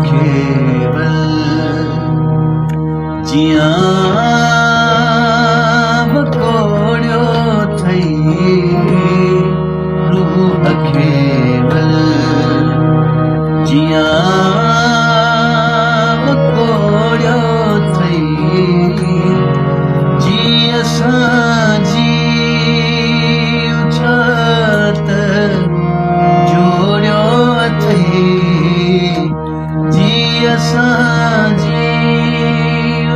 केवल जिया वकोड़ियो थई रूह केवल जिया वकोड़ियो थई जी असां जीव छत जोड़ियो थई जी असां जीव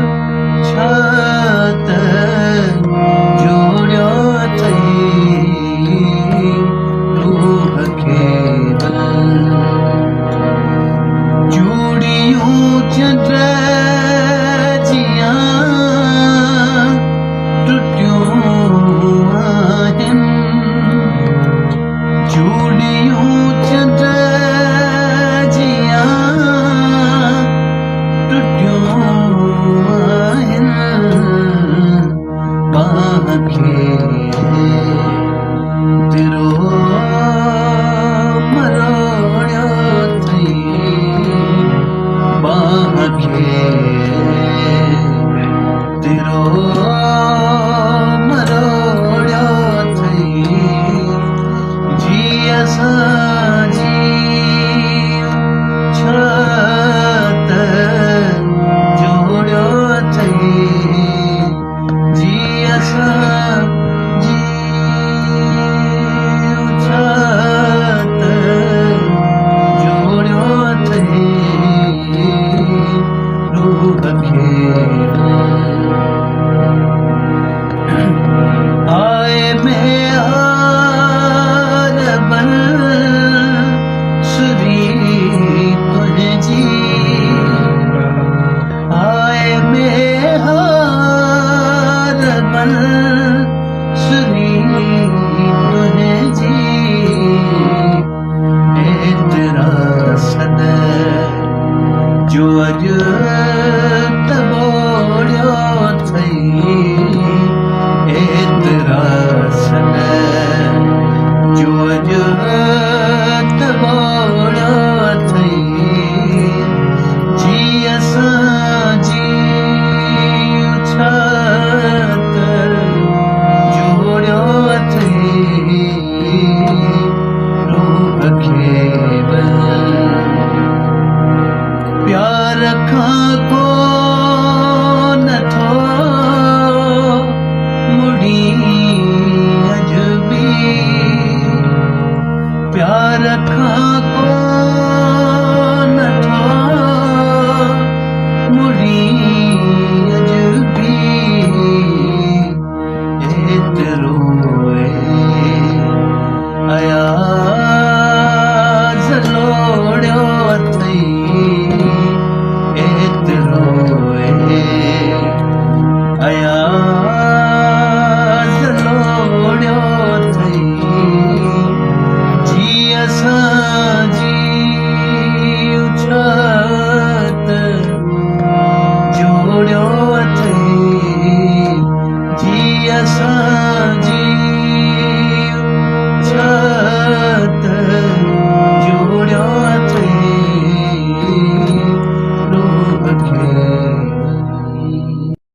छत जोड़ियो थई रूह केवल चूड़ियूं चंड जियां टुटियूं आहिनि चूड़ियूं चंड जियां टुटियूं आहिनि बाह खे तिरो मरोड़ियो थई बाह खे तिरो मरोड़ियो थई जी असां जीव छत जोड़ियो थई जी असां जीव छत जोड़ियो थई रूह केवल आए में हार बन सुरी तुझी आए में हार बन सुरी तुझी तेरा सद जो अज तबोड़ियो थई तेरा सन जो अज तबोड़ियो थई जी असां जीव छत जोड़ियो थई रूह केवल प्यार खां को नथो मुड़ी अजबी प्यार खां को नथो मुड़ी अजबी एतिरो अयाज़ लोड़ियो थई एतिरो अयाज़ लोड़ियो थई जी असां जीव छत जोड़ियो थई जी असां